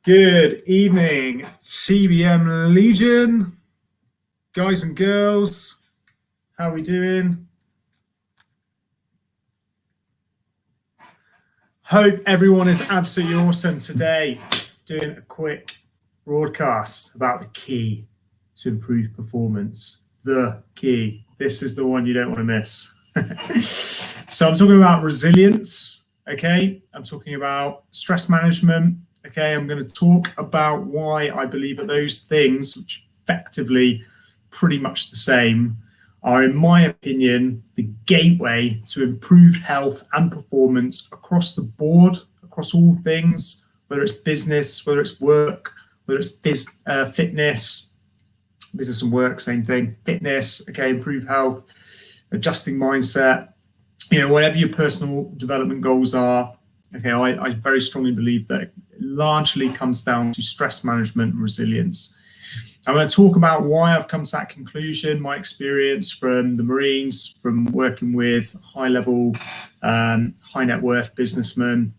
Good evening, CBM Legion, guys and girls. How are we doing? Hope everyone is absolutely awesome today. Doing a quick broadcast about the key to improve performance. The key. This is the one you don't want to miss. So I'm talking about resilience. Okay, I'm talking about stress management. Okay, I'm going to talk about why I believe that those things, which effectively pretty much the same, are, in my opinion, the gateway to improved health and performance across the board, across all things, whether it's business, whether it's work, whether it's fitness, business and work, same thing, fitness, okay, improve health, adjusting mindset, whatever your personal development goals are. Okay, I very strongly believe that it largely comes down to stress management and resilience. I'm going to talk about why I've come to that conclusion, my experience from the Marines, from working with high-level, high net worth businessmen,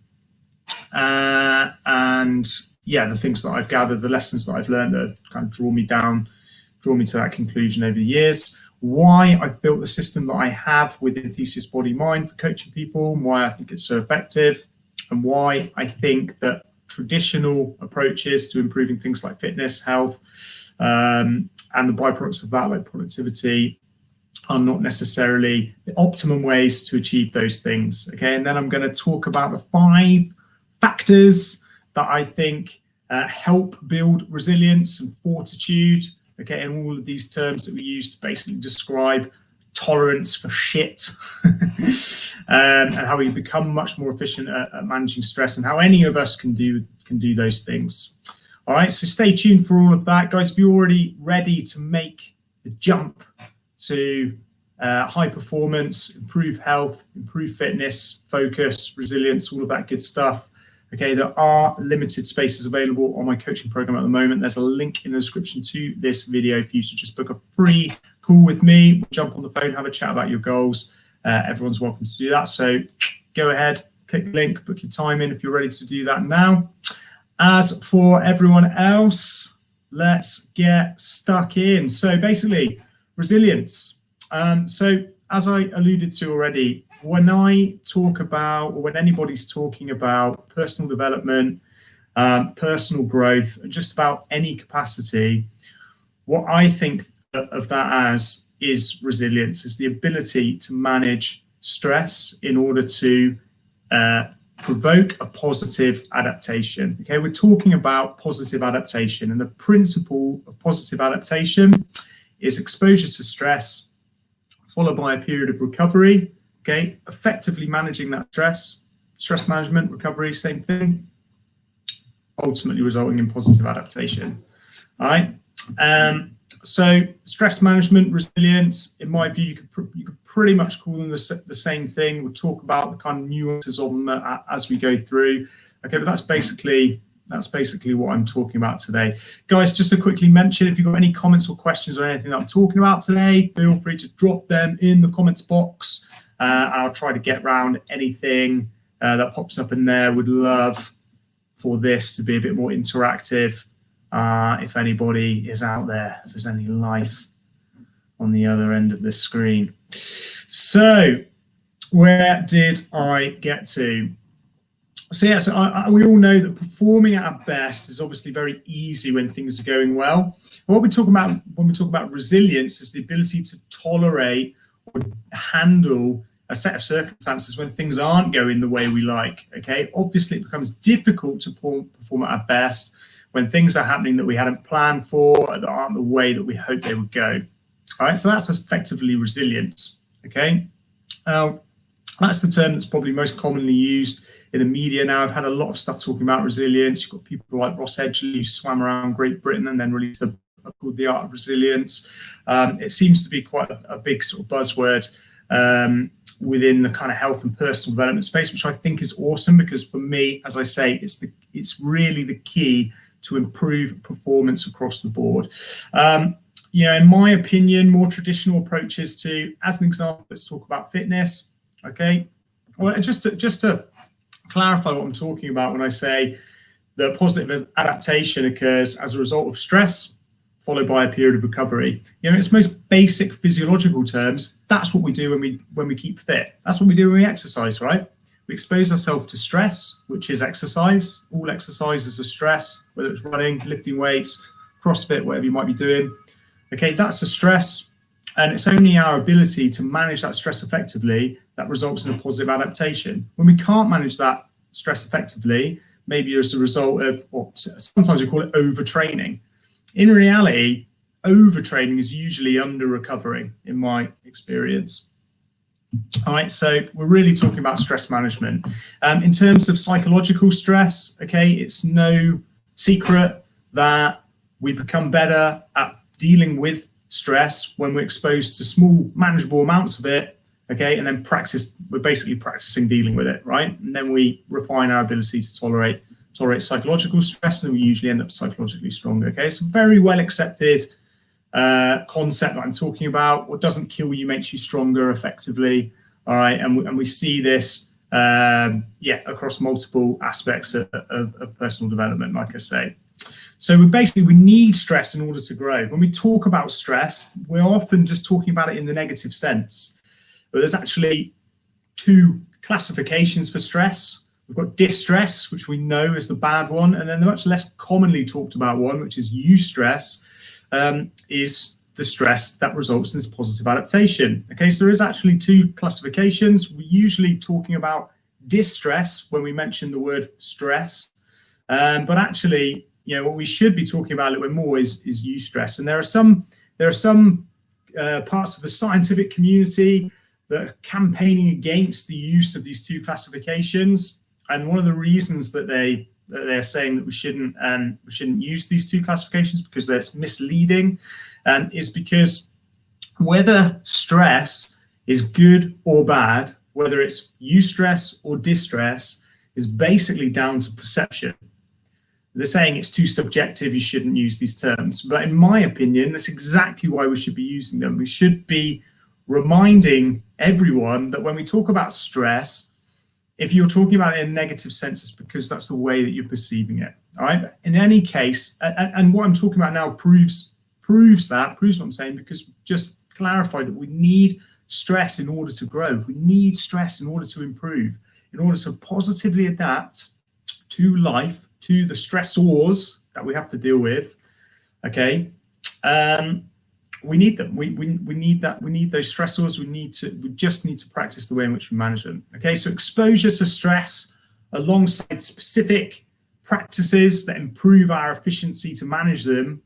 and yeah, the things that I've gathered, the lessons that I've learned that have kind of drawn me to that conclusion over the years. Why I've built the system that I have within Theseus Body Mind for coaching people, and why I think it's so effective, and why I think that traditional approaches to improving things like fitness, health, and the byproducts of that, like productivity, are not necessarily the optimum ways to achieve those things. Okay, and then I'm going to talk about the 5 factors that I think help build resilience and fortitude. Okay, and all of these terms that we use to basically describe tolerance for shit, and how we become much more efficient at managing stress, and how any of us can do those things. All right, so stay tuned for all of that, guys. If you're already ready to make the jump to high performance, improve health, improve fitness, focus, resilience, all of that good stuff. Okay, there are limited spaces available on my coaching program at the moment. There's a link in the description to this video for you to just book a free call with me. We'll jump on the phone, have a chat about your goals. Everyone's welcome to do that. So go ahead, click the link, book your time in if you're ready to do that now. As for everyone else, let's get stuck in. So basically, resilience. So as I alluded to already, when I talk about, or when anybody's talking about personal development, personal growth, just about any capacity, what I think of that as is resilience, is the ability to manage stress in order to provoke a positive adaptation. Okay, we're talking about positive adaptation, and the principle of positive adaptation is exposure to stress followed by a period of recovery. Okay, effectively managing that stress management, recovery, same thing, ultimately resulting in positive adaptation. All right, so stress management, resilience, in my view, you could pretty much call them the same thing. We'll talk about the kind of nuances of them as we go through. Okay, but that's basically what I'm talking about today. Guys, just to quickly mention, if you've got any comments or questions or anything that I'm talking about today, feel free to drop them in the comments box. I'll try to get around anything that pops up in there. Would love for this to be a bit more interactive. If anybody is out there, if there's any life on the other end of the screen. So where did I get to? So yeah, we all know that performing at our best is obviously very easy when things are going well. What we talk about when we talk about resilience is the ability to tolerate or handle a set of circumstances when things aren't going the way we like. Okay, obviously it becomes difficult to perform at our best when things are happening that we hadn't planned for, that aren't the way that we hoped they would go. All right, so that's effectively resilience. Okay, that's the term that's probably most commonly used in the media now. I've had a lot of stuff talking about resilience. You've got people like Ross Edgley, who swam around Great Britain and then released a book called The Art of Resilience. It seems to be quite a big sort of buzzword within the kind of health and personal development space, which I think is awesome, because for me, as I say, it's really the key to improve performance across the board. In my opinion, more traditional approaches to, as an example, let's talk about fitness. Okay, well, just to clarify what I'm talking about when I say that positive adaptation occurs as a result of stress, followed by a period of recovery. You know, in its most basic physiological terms, that's what we do when we keep fit. That's what we do when we exercise, right? We expose ourselves to stress, which is exercise. All exercise is a stress, whether it's running, lifting weights, CrossFit, whatever you might be doing. Okay, that's a stress. And it's only our ability to manage that stress effectively that results in a positive adaptation. When we can't manage that stress effectively, maybe as a result of, or sometimes we call it overtraining. In reality, overtraining is usually under-recovering, in my experience. All right, so we're really talking about stress management. In terms of psychological stress, okay, it's no secret that we become better at dealing with stress when we're exposed to small, manageable amounts of it, okay, and then we're basically practicing dealing with it, right? And then we refine our ability to tolerate psychological stress, and we usually end up psychologically stronger, okay? It's a very well accepted concept that I'm talking about. What doesn't kill you makes you stronger effectively, all right? And we see this, across multiple aspects of personal development, like I say. So we need stress in order to grow. When we talk about stress, we're often just talking about it in the negative sense. But there's actually two classifications for stress. We've got distress, which we know is the bad one, and then the much less commonly talked about one, which is eustress, is the stress that results in this positive adaptation. Okay, so there is actually two classifications. We're usually talking about distress when we mention the word stress, but actually, you know, what we should be talking about a little bit more is eustress. And there are some parts of the scientific community that are campaigning against the use of these two classifications. And one of the reasons that they're saying that we shouldn't use these two classifications because that's misleading, is because whether stress is good or bad, whether it's eustress or distress, is basically down to perception. They're saying it's too subjective, you shouldn't use these terms. But in my opinion, that's exactly why we should be using them. We should be reminding everyone that when we talk about stress, if you're talking about it in a negative sense, it's because that's the way that you're perceiving it. All right. In any case, and what I'm talking about now proves what I'm saying, because we've just clarified that we need stress in order to grow. We need stress in order to improve, in order to positively adapt to life, to the stressors that we have to deal with. Okay. We need them. We need that. We need those stressors. We just need to practice the way in which we manage them. Okay, so exposure to stress alongside specific practices that improve our efficiency to manage them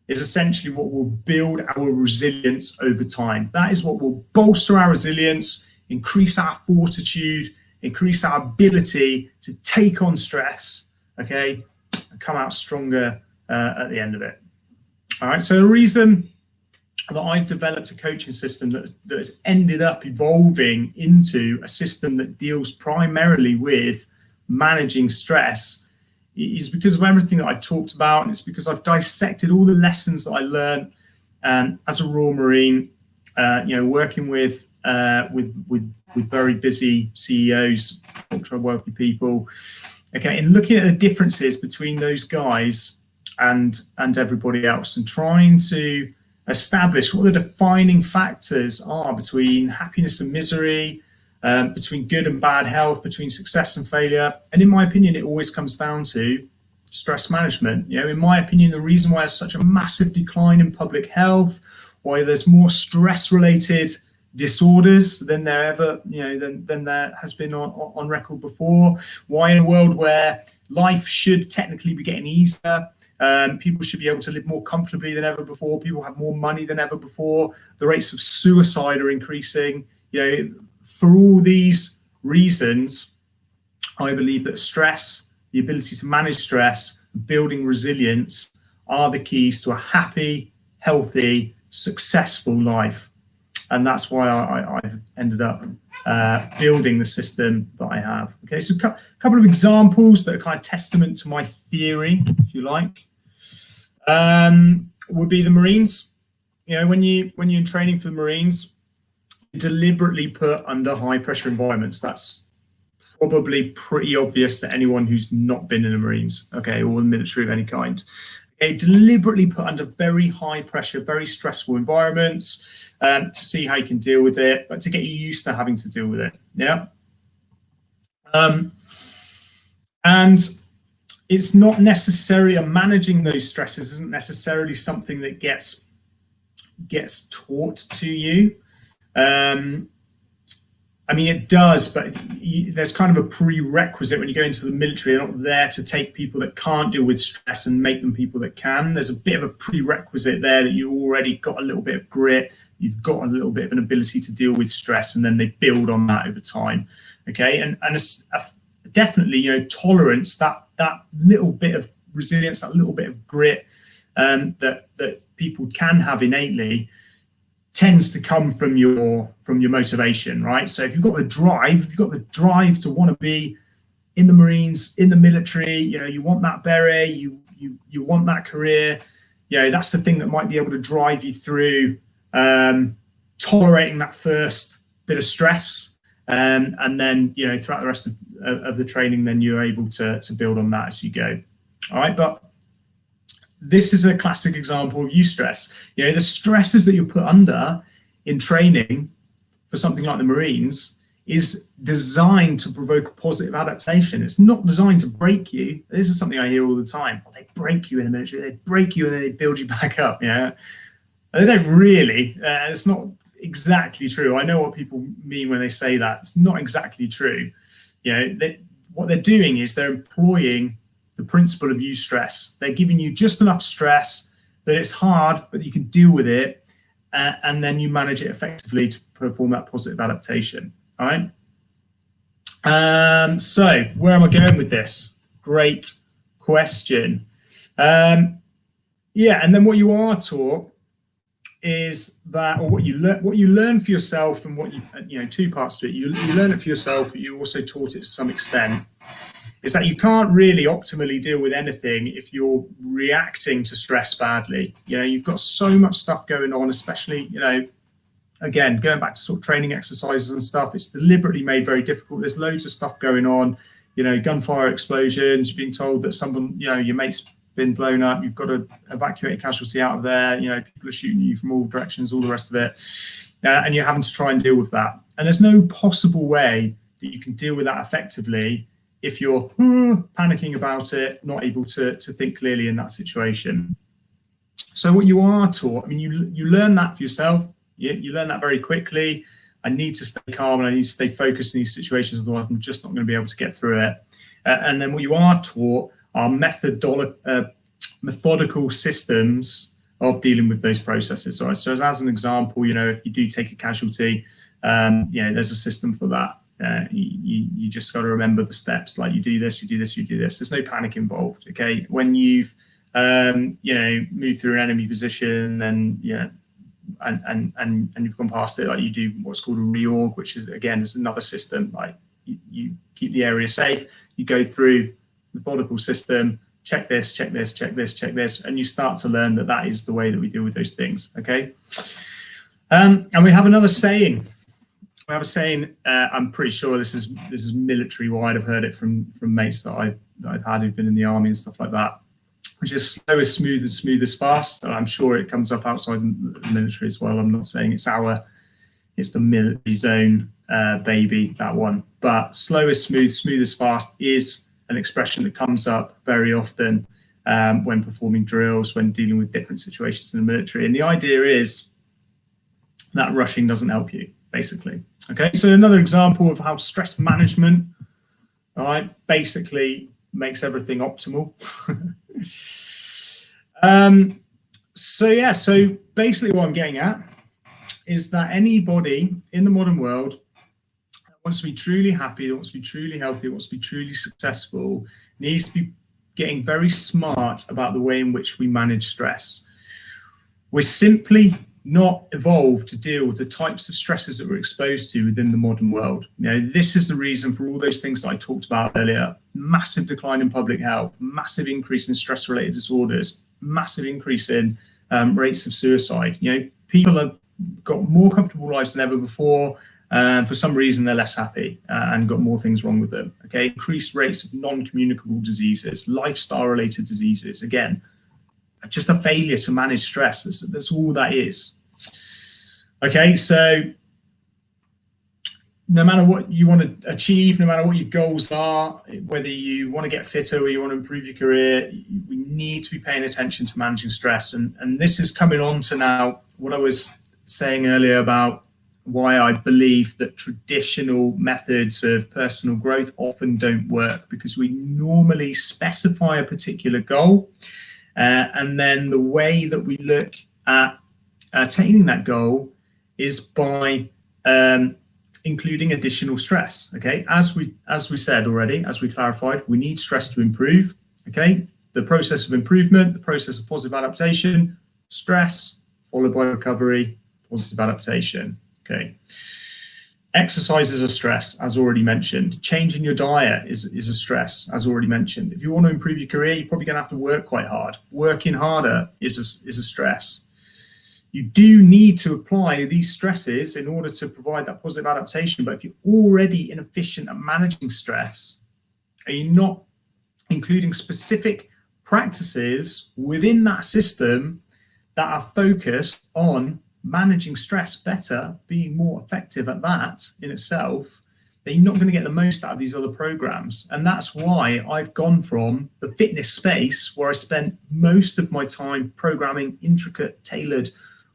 is essentially what will build our resilience over time. That is what will bolster our resilience, increase our fortitude, increase our ability to take on stress, okay, and come out stronger at the end of it. All right, so the reason that I've developed a coaching system that has ended up evolving into a system that deals primarily with managing stress is because of everything that I talked about, and it's because I've dissected all the lessons that I learned as a Royal Marine, working with very busy CEOs, ultra wealthy people, okay, and looking at the differences between those guys and everybody else, and trying to establish what the defining factors are between happiness and misery, between good and bad health, between success and failure. And in my opinion, it always comes down to stress management. You know, in my opinion, the reason why there's such a massive decline in public health, why there's more stress-related disorders than there has been on record before, why in a world where life should technically be getting easier, people should be able to live more comfortably than ever before, people have more money than ever before, the rates of suicide are increasing. You know, for all these reasons, I believe that stress, the ability to manage stress, building resilience are the keys to a happy, healthy, successful life. And that's why I've ended up building the system that I have. Okay, so a couple of examples that are kind of testament to my theory, if you like, would be the Marines. You know, when you're in training for the Marines, you deliberately put under high pressure environments. That's probably pretty obvious to anyone who's not been in the Marines, okay, or the military of any kind. Okay, deliberately put under very high pressure, very stressful environments to see how you can deal with it, but to get you used to having to deal with it. Yeah. And it's not necessarily managing those stresses isn't necessarily something that gets taught to you. I mean, it does, but there's kind of a prerequisite when you go into the military. They're not there to take people that can't deal with stress and make them people that can. There's a bit of a prerequisite there that you already got a little bit of grit, you've got a little bit of an ability to deal with stress, and then they build on that over time. Okay, and it's definitely, you know, tolerance, that little bit of resilience, that little bit of grit that people can have innately, tends to come from your motivation, right? So if you've got the drive to want to be in the Marines, in the military, you know, you want that beret, you want that career, you know, that's the thing that might be able to drive you through tolerating that first bit of stress, and then, you know, throughout the rest of the training, then you're able to build on that as you go. All right, but this is a classic example of eustress. You know, the stresses that you put under in training for something like the Marines is designed to provoke a positive adaptation. It's not designed to break you. This is something I hear all the time. Oh, they break you in the military, they break you and then they build you back up. You know, they don't really. It's not exactly true. I know what people mean when they say that. It's not exactly true. You know, what they're doing is they're employing the principle of eustress. They're giving you just enough stress that it's hard, but you can deal with it, and then you manage it effectively to perform that positive adaptation. All right. So where am I going with this? Great question. Yeah, and then what you are taught is that, or what you learn for yourself, and what you know, two parts to it. You learn it for yourself, but you also taught it to some extent. Is that you can't really optimally deal with anything if you're reacting to stress badly. You know, you've got so much stuff going on, especially, you know, again, going back to sort of training exercises and stuff, it's deliberately made very difficult. There's loads of stuff going on, you know, gunfire explosions, you're being told that someone, you know, your mate's been blown up, you've got to evacuate a casualty out of there, you know, people are shooting you from all directions, all the rest of it. And you're having to try and deal with that. And there's no possible way that you can deal with that effectively if you're panicking about it, not able to think clearly in that situation. So what you are taught, I mean, you learn that for yourself. You learn that very quickly. I need to stay calm and I need to stay focused in these situations, otherwise I'm just not going to be able to get through it. And then what you are taught are methodical systems of dealing with those processes. All right. So as an example, you know, if you do take a casualty, you know, there's a system for that. You just got to remember the steps, like you do this, you do this, you do this. There's no panic involved. Okay. When you've, you know, moved through an enemy position, and, you know, and you've gone past it, like you do what's called a reorg, which is, again, is another system. Like you keep the area safe, you go through methodical system, check this, check this, check this, check this, and you start to learn that that is the way that we deal with those things. Okay. And we have another saying. We have a saying. I'm pretty sure this is military wide. I've heard it from mates that I've had who've been in the army and stuff like that, which is slow is smooth and smooth is fast. And I'm sure it comes up outside the military as well. I'm not saying it's the military zone baby, that one. But slow is smooth, smooth is fast is an expression that comes up very often when performing drills, when dealing with different situations in the military. And the idea is that rushing doesn't help you, basically. Okay, so another example of how stress management, all right, basically makes everything optimal. So yeah, so basically what I'm getting at is that anybody in the modern world that wants to be truly happy, that wants to be truly healthy, that wants to be truly successful, needs to be getting very smart about the way in which we manage stress. We're simply not evolved to deal with the types of stresses that we're exposed to within the modern world. You know, this is the reason for all those things that I talked about earlier: massive decline in public health, massive increase in stress-related disorders, massive increase in rates of suicide. You know, people have got more comfortable lives than ever before. For some reason, they're less happy and got more things wrong with them. Okay, increased rates of non-communicable diseases, lifestyle-related diseases. Again, just a failure to manage stress. That's all that is. Okay, so no matter what you want to achieve, no matter what your goals are, whether you want to get fitter or you want to improve your career, we need to be paying attention to managing stress. And this is coming on to now what I was saying earlier about why I believe that traditional methods of personal growth often don't work, because we normally specify a particular goal, and then the way that we look at attaining that goal is by including additional stress. Okay, as we said already, as we clarified, we need stress to improve. Okay, the process of improvement, the process of positive adaptation, stress followed by recovery, positive adaptation. Okay, exercise is a stress, as already mentioned. Changing your diet is a stress, as already mentioned. If you want to improve your career, you're probably going to have to work quite hard. Working harder is a stress. You do need to apply these stresses in order to provide that positive adaptation. But if you're already inefficient at managing stress, and you're not including specific practices within that system that are focused on managing stress better, being more effective at that in itself, then you're not going to get the most out of these other programs. And that's why I've gone from the fitness space, where I spent most of my time programming intricate, tailored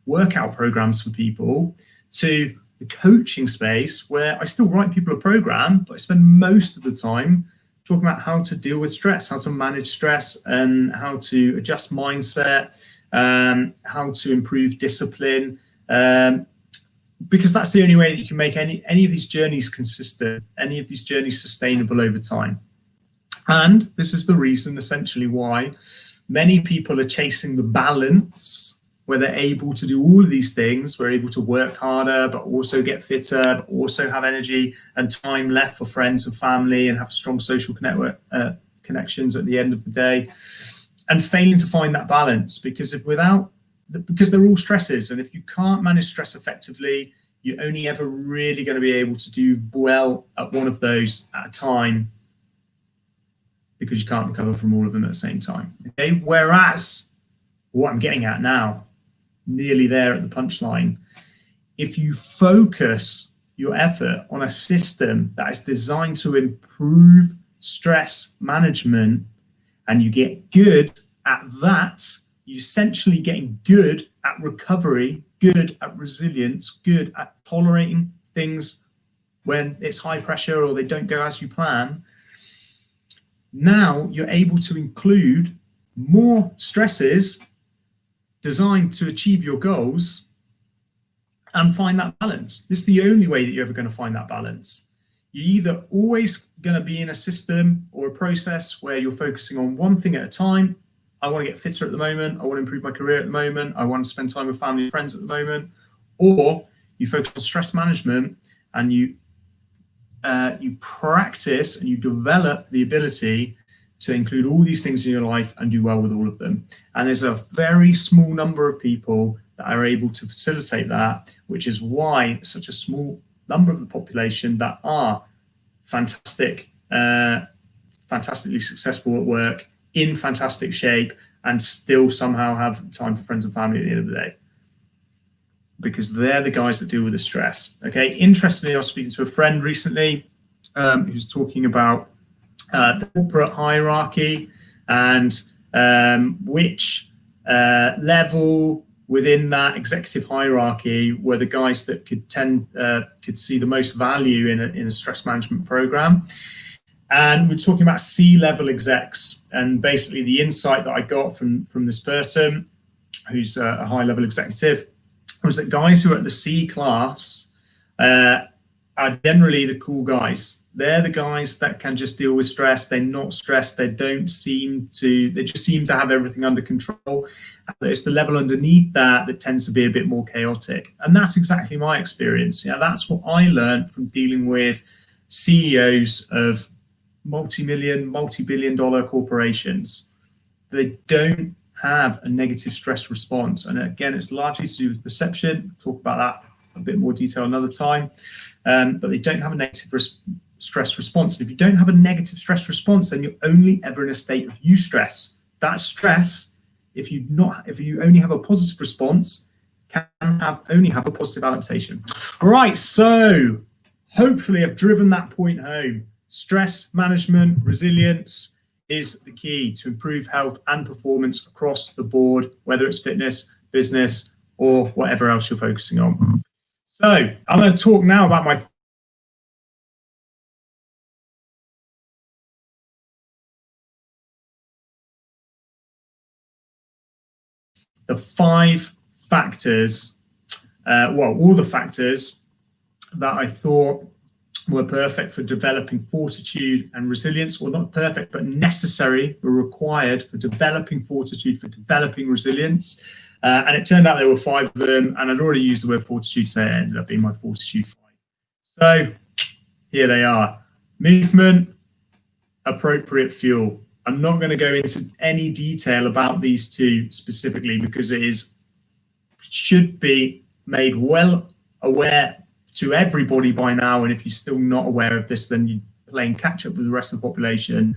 workout programs for people, to the coaching space, where I still write people a program, but I spend most of the time talking about how to deal with stress, how to manage stress, and how to adjust mindset, how to improve discipline, because that's the only way that you can make any of these journeys consistent, any of these journeys sustainable over time. And this is the reason, essentially, why many people are chasing the balance, where they're able to do all of these things. We're able to work harder, but also get fitter, but also have energy and time left for friends and family, and have strong social connections at the end of the day, and failing to find that balance, because they're all stresses. And if you can't manage stress effectively, you're only ever really going to be able to do well at one of those at a time, because you can't recover from all of them at the same time. Okay, whereas what I'm getting at now, nearly there at the punchline, if you focus your effort on a system that is designed to improve stress management, and you get good at that, you're essentially getting good at recovery, good at resilience, good at tolerating things when it's high pressure or they don't go as you plan. Now you're able to include more stresses designed to achieve your goals and find that balance. This is the only way that you're ever going to find that balance. You're either always going to be in a system or a process where you're focusing on one thing at a time. I want to get fitter at the moment. I want to improve my career at the moment. I want to spend time with family and friends at the moment. Or you focus on stress management, and you practice and you develop the ability to include all these things in your life and do well with all of them. And there's a very small number of people that are able to facilitate that, which is why such a small number of the population that are fantastically successful at work, in fantastic shape, and still somehow have time for friends and family at the end of the day, because they're the guys that deal with the stress. Okay, interestingly, I was speaking to a friend recently who's talking about the corporate hierarchy, and which level within that executive hierarchy were the guys that could see the most value in a stress management program. And we're talking about C-level execs, and basically the insight that I got from this person, who's a high-level executive, was that guys who are at the C class are generally the cool guys. They're the guys that can just deal with stress. They're not stressed. They just seem to have everything under control. It's the level underneath that tends to be a bit more chaotic. And that's exactly my experience. Yeah, that's what I learned from dealing with CEOs of multi-million, multi-billion-dollar corporations. They don't have a negative stress response. And again, it's largely to do with perception. We'll talk about that a bit more detail another time. but they don't have a negative stress response. And if you don't have a negative stress response, then you're only ever in a state of eustress. That stress, if you only have a positive response, can only have a positive adaptation. All right, so hopefully I've driven that point home. Stress management, resilience is the key to improve health and performance across the board, whether it's fitness, business, or whatever else you're focusing on. So I'm going to talk now about the 5 factors, all the factors that I thought were perfect for developing fortitude and resilience, or not perfect, but necessary, were required for developing fortitude, for developing resilience. And it turned out there were 5 of them, and I'd already used the word fortitude, so it ended up being my fortitude 5. So here they are. Movement, appropriate fuel. I'm not going to go into any detail about these 2 specifically, because it should be made well aware to everybody by now, and if you're still not aware of this, then you're playing catch up with the rest of the population,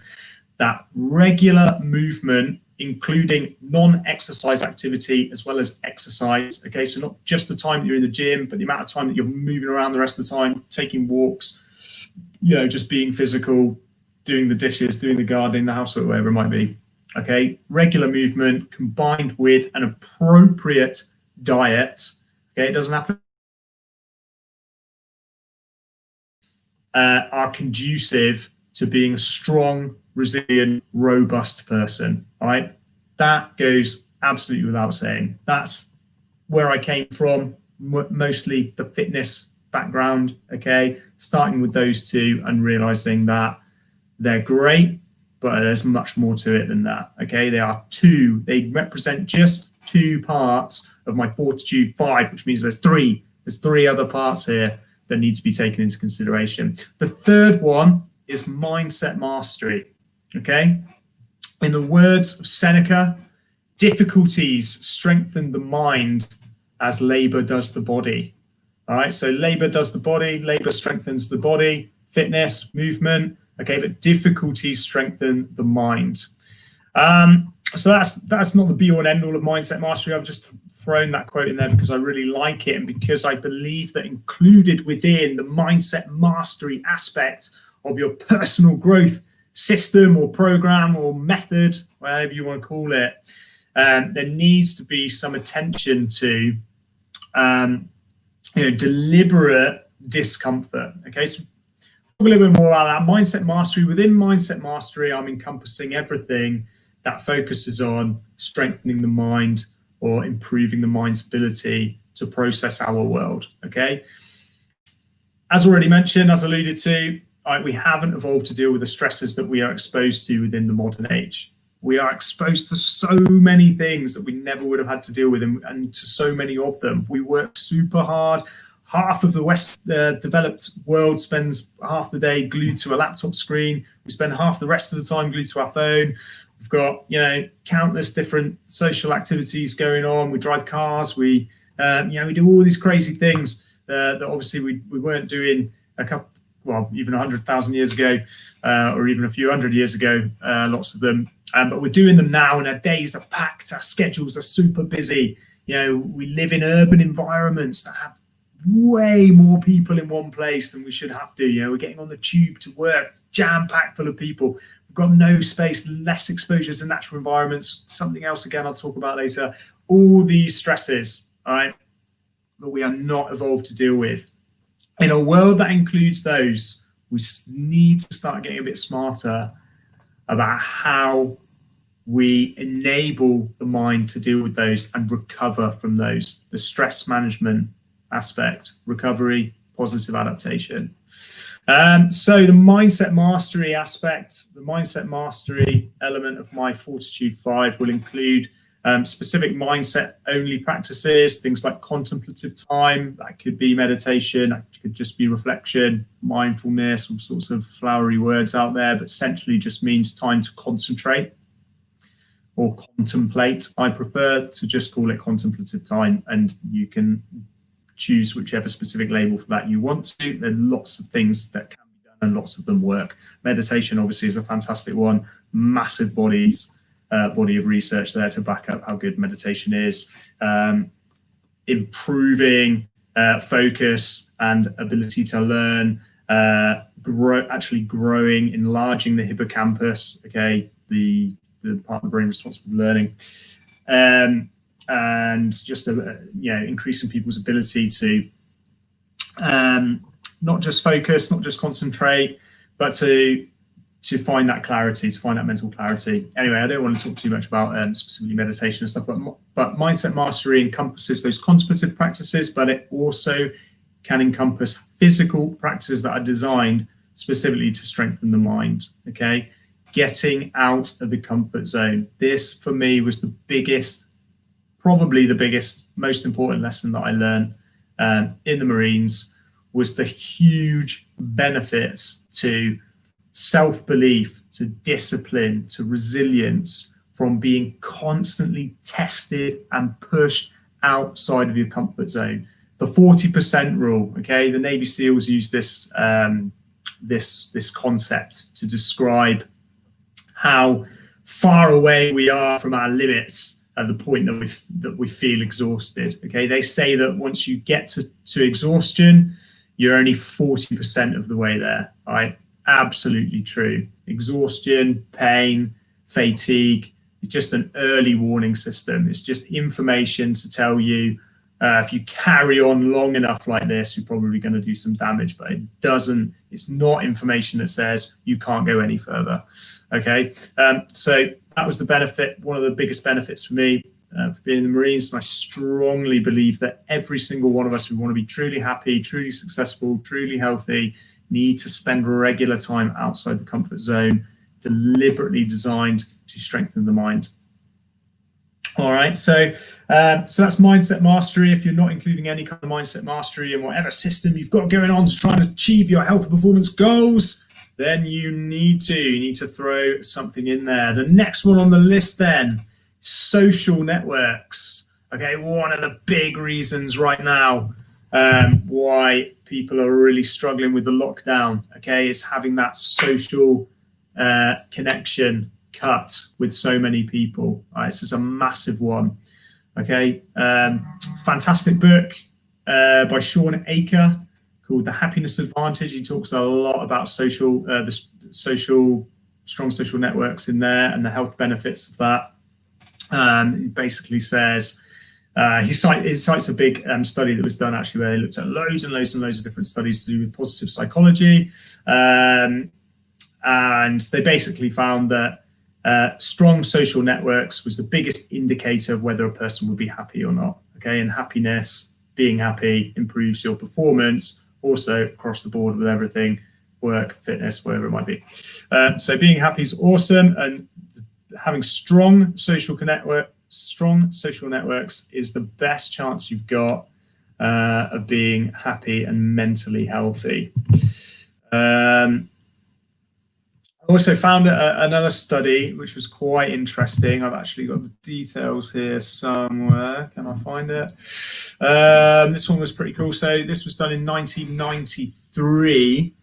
that regular movement, including non-exercise activity as well as exercise, okay, so not just the time that you're in the gym, but the amount of time that you're moving around the rest of the time, taking walks, just being physical, doing the dishes, doing the gardening, the housework, whatever it might be, okay, regular movement combined with an appropriate diet, okay, it doesn't happen, are conducive to being a strong, resilient, robust person. All right, that goes absolutely without saying. That's where I came from, mostly the fitness background, okay, starting with those 2 and realizing that they're great, but there's much more to it than that, okay. They represent just 2 parts of my fortitude 5, which means there's 3 other parts here that need to be taken into consideration. The 3rd one is mindset mastery, okay? In the words of Seneca, difficulties strengthen the mind as labor does the body. All right, so labor does the body, labor strengthens the body, fitness, movement, okay, but difficulties strengthen the mind. So that's not the be all and end all of mindset mastery. I've just thrown that quote in there because I really like it, and because I believe that included within the mindset mastery aspect of your personal growth system or program or method, whatever you want to call it, there needs to be some attention to deliberate discomfort. Okay, so talk a little bit more about that. Mindset mastery. Within mindset mastery, I'm encompassing everything that focuses on strengthening the mind or improving the mind's ability to process our world. Okay, as already mentioned, as alluded to, we haven't evolved to deal with the stresses that we are exposed to within the modern age. We are exposed to so many things that we never would have had to deal with, and to so many of them. We work super hard. Half of the West developed world spends half the day glued to a laptop screen. We spend half the rest of the time glued to our phone. We've got, countless different social activities going on. We drive cars. We do all these crazy things that obviously we weren't doing even 100,000 years ago, or even a few hundred years ago, lots of them. But we're doing them now, and our days are packed. Our schedules are super busy. We live in urban environments that have way more people in one place than we should have to. We're getting on the tube to work, jam-packed full of people. We've got no space, less exposure to natural environments. Something else, again, I'll talk about later. All these stresses, all right, that we are not evolved to deal with. In a world that includes those, we need to start getting a bit smarter about how we enable the mind to deal with those and recover from those. The stress management aspect, recovery, positive adaptation. So the mindset mastery aspect, the mindset mastery element of my Fortitude 5 will include specific mindset only practices, things like contemplative time. That could be meditation, that could just be reflection, mindfulness, all sorts of flowery words out there, but essentially just means time to concentrate or contemplate. I prefer to just call it contemplative time, and you can choose whichever specific label for that you want to. There are lots of things that can be done and lots of them work. Meditation obviously is a fantastic one, massive body of research there to back up how good meditation is. Improving focus and ability to learn, actually growing, enlarging the hippocampus, okay, the part of the brain responsible for learning, and just increasing people's ability to not just focus, not just concentrate, but to find that clarity, to find that mental clarity. Anyway, I don't want to talk too much about specifically meditation and stuff, but mindset mastery encompasses those contemplative practices, but it also can encompass physical practices that are designed specifically to strengthen the mind, okay? Getting out of the comfort zone. This, for me, was the biggest, probably the biggest, most important lesson that I learned in the Marines, was the huge benefits to self-belief, to discipline, to resilience from being constantly tested and pushed outside of your comfort zone. The 40% rule, okay? The Navy SEALs use this this concept to describe how far away we are from our limits at the point that we feel exhausted. Okay, they say that once you get to exhaustion, you're only 40% of the way there. Right? Absolutely true. Exhaustion, pain, fatigue, it's just an early warning system. It's just information to tell you if you carry on long enough like this, you're probably going to do some damage, but it's not information that says you can't go any further. Okay, so that was the benefit, one of the biggest benefits for me for being in the Marines. And I strongly believe that every single one of us who want to be truly happy, truly successful, truly healthy, need to spend regular time outside the comfort zone, deliberately designed to strengthen the mind. All right, so that's mindset mastery. If you're not including any kind of mindset mastery in whatever system you've got going on to try and achieve your health and performance goals, then you need to throw something in there. The next one on the list then, social networks. Okay, one of the big reasons right now why people are really struggling with the lockdown, okay, is having that social connection cut with so many people. This is a massive one. Okay, fantastic book by 𝐃𝐚𝐫𝐞 called The Happiness Advantage. He talks a lot about strong social networks in there and the health benefits of that. He basically says he cites a big study that was done actually where they looked at loads and loads and loads of different studies to do with positive psychology, and they basically found that strong social networks was the biggest indicator of whether a person would be happy or not. Okay, and happiness, being happy, improves your performance also across the board with everything, work, fitness, whatever it might be. So being happy is awesome, and having strong social networks is the best chance you've got of being happy and mentally healthy. I also found another study which was quite interesting. I've actually got the details here somewhere. Can I find it? This one was pretty cool. So this was done in 1993,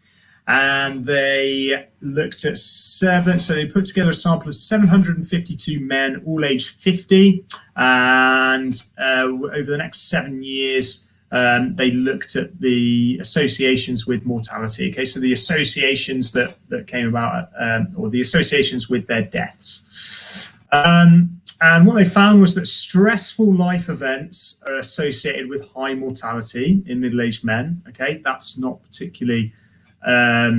and they looked at so they put together a sample of 752 men, all aged 50, and over the next 7 years, they looked at the associations with mortality. Okay, so the associations that came about, or the associations with their deaths. And what they found was that stressful life events are associated with high mortality in middle-aged men. Okay, that's not particularly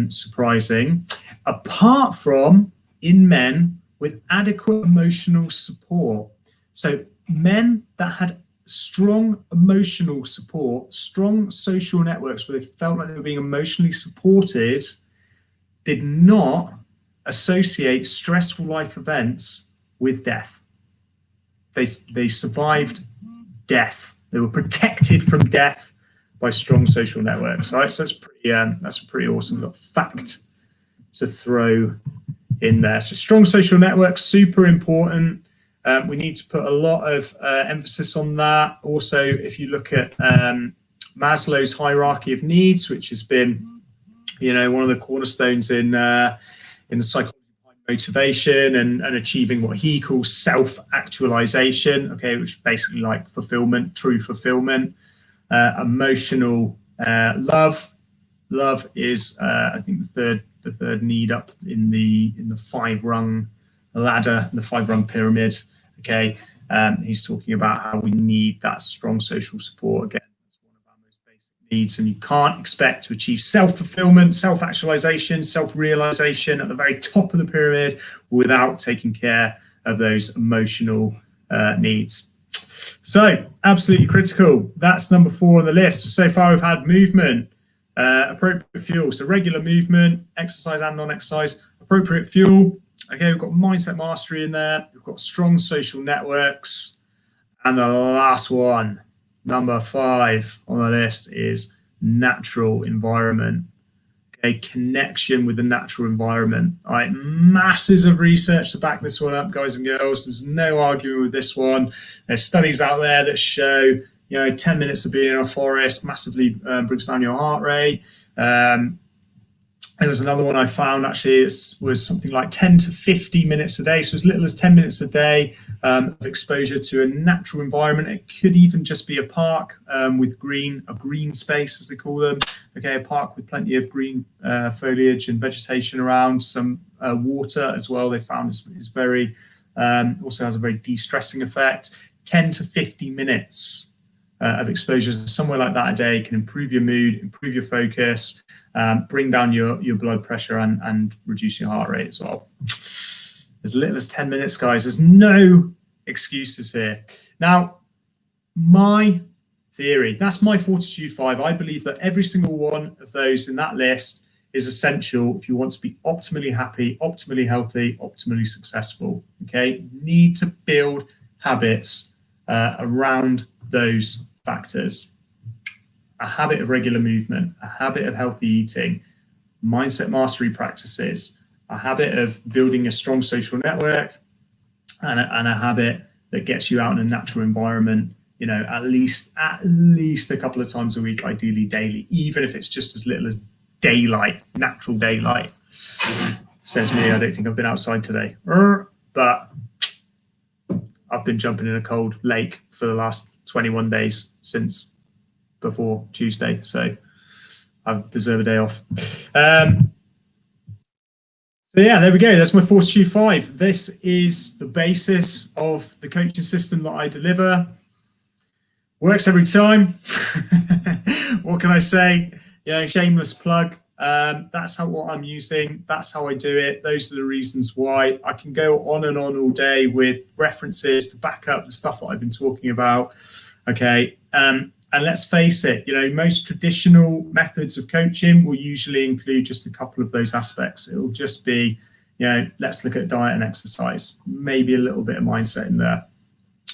surprising, apart from in men with adequate emotional support. So men that had strong emotional support, strong social networks where they felt like they were being emotionally supported, did not associate stressful life events with death. They survived death. They were protected from death by strong social networks. All right, so that's a pretty awesome little fact to throw in there. So strong social networks, super important. We need to put a lot of emphasis on that. Also, if you look at Maslow's hierarchy of needs, which has been, you know, one of the cornerstones in the psychology behind motivation and achieving what he calls self-actualization, okay, which is basically like fulfillment, true fulfillment. Emotional love. Love is, I think, the third need up in the 5-rung ladder, the 5-rung pyramid. Okay, he's talking about how we need that strong social support. Again, that's one of our most basic needs, and you can't expect to achieve self-fulfillment, self-actualization, self-realization at the very top of the pyramid without taking care of those emotional needs. So, absolutely critical. That's number 4 on the list. So far, we've had movement, appropriate fuel. So, regular movement, exercise and non-exercise, appropriate fuel. Okay, we've got mindset mastery in there. We've got strong social networks. And the last one, number 5 on the list, is natural environment. Okay, connection with the natural environment. All right, masses of research to back this one up, guys and girls. There's no arguing with this one. There's studies out there that show, you know, 10 minutes of being in a forest massively brings down your heart rate. There was another one I found, actually, it was something like 10 to 50 minutes a day. So as little as 10 minutes a day of exposure to a natural environment. It could even just be a park with a green space, as they call them. Okay, a park with plenty of green foliage and vegetation around. Some water as well, they found is very, also has a very de-stressing effect. 10 to 50 minutes of exposure somewhere like that a day can improve your mood, improve your focus, bring down your blood pressure and reduce your heart rate as well. As little as 10 minutes, guys. There's no excuses here. Now, my theory, that's my Fortitude 5. I believe that every single one of those in that list is essential if you want to be optimally happy, optimally healthy, optimally successful. Okay, you need to build habits around those factors. A habit of regular movement, a habit of healthy eating, mindset mastery practices, a habit of building a strong social network, and a habit that gets you out in a natural environment, you know, at least a couple of times a week, ideally daily, even if it's just as little as daylight, natural daylight. Says me, I don't think I've been outside today, but I've been jumping in a cold lake for the last 21 days since before Tuesday, so I deserve a day off. So yeah, there we go. That's my Fortitude 5. This is the basis of the coaching system that I deliver. Works every time. What can I say? Yeah, shameless plug. That's what I'm using. That's how I do it. Those are the reasons why. I can go on and on all day with references to back up the stuff that I've been talking about. Okay. And let's face it, you know, most traditional methods of coaching will usually include just a couple of those aspects. It'll just be, you know, let's look at diet and exercise, maybe a little bit of mindset in there.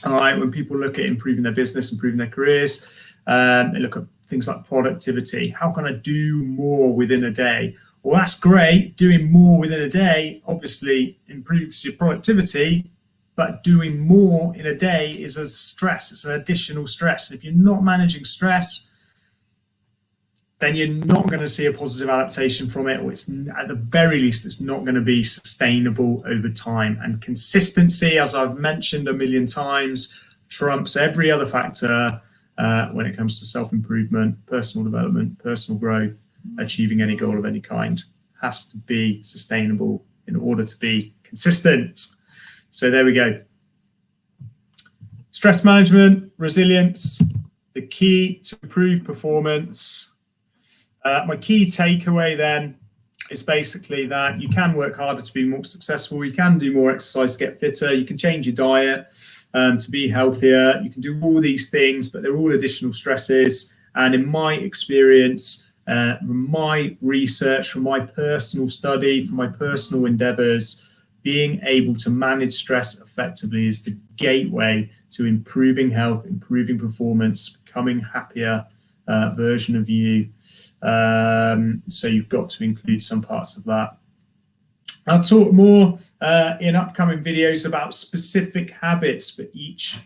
All right, when people look at improving their business, improving their careers, they look at things like productivity. How can I do more within a day? Well, that's great. Doing more within a day obviously improves your productivity, but doing more in a day is a stress. It's an additional stress. If you're not managing stress, then you're not going to see a positive adaptation from it, or it's, at the very least, it's not going to be sustainable over time. And consistency, as I've mentioned a million times, trumps every other factor when it comes to self-improvement, personal development, personal growth, achieving any goal of any kind. Has to be sustainable in order to be consistent. So there we go. Stress management, resilience, the key to improve performance. My key takeaway then is basically that you can work harder to be more successful. You can do more exercise to get fitter. You can change your diet to be healthier. You can do all these things, but they're all additional stresses. And in my experience, from my research, from my personal study, from my personal endeavors, being able to manage stress effectively is the gateway to improving health, improving performance, becoming a happier version of you. So you've got to include some parts of that. I'll talk more in upcoming videos about specific habits for each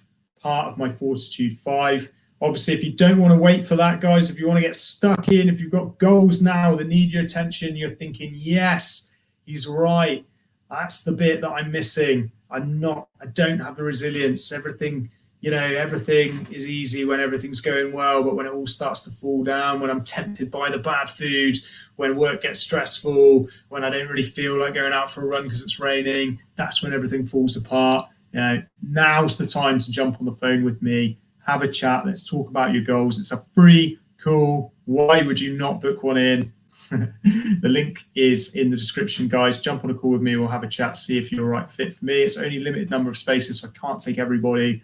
part of my Fortitude 5. Obviously, if you don't want to wait for that, guys, if you want to get stuck in, if you've got goals now that need your attention, you're thinking, yes, he's right. That's the bit that I'm missing. I don't have the resilience. Everything is easy when everything's going well, but when it all starts to fall down, when I'm tempted by the bad food, when work gets stressful, when I don't really feel like going out for a run because it's raining, that's when everything falls apart. Now's the time to jump on the phone with me, have a chat. Let's talk about your goals. It's a free call. Why would you not book one in? The link is in the description, guys. Jump on a call with me. We'll have a chat, see if you're the right fit for me. It's only a limited number of spaces, so I can't take everybody.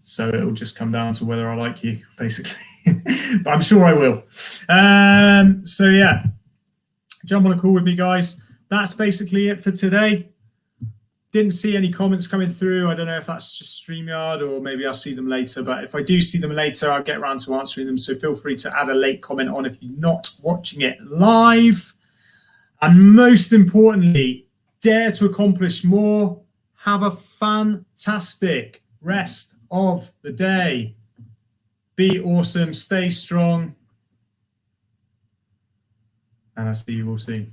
So it'll just come down to whether I like you, basically. But I'm sure I will. So yeah, jump on a call with me, guys. That's basically it for today. Didn't see any comments coming through. I don't know if that's just StreamYard or maybe I'll see them later. But if I do see them later, I'll get around to answering them. So feel free to add a late comment on if you're not watching it live. And most importantly, dare to accomplish more. Have a fantastic rest of the day. Be awesome. Stay strong. And I'll see you all soon.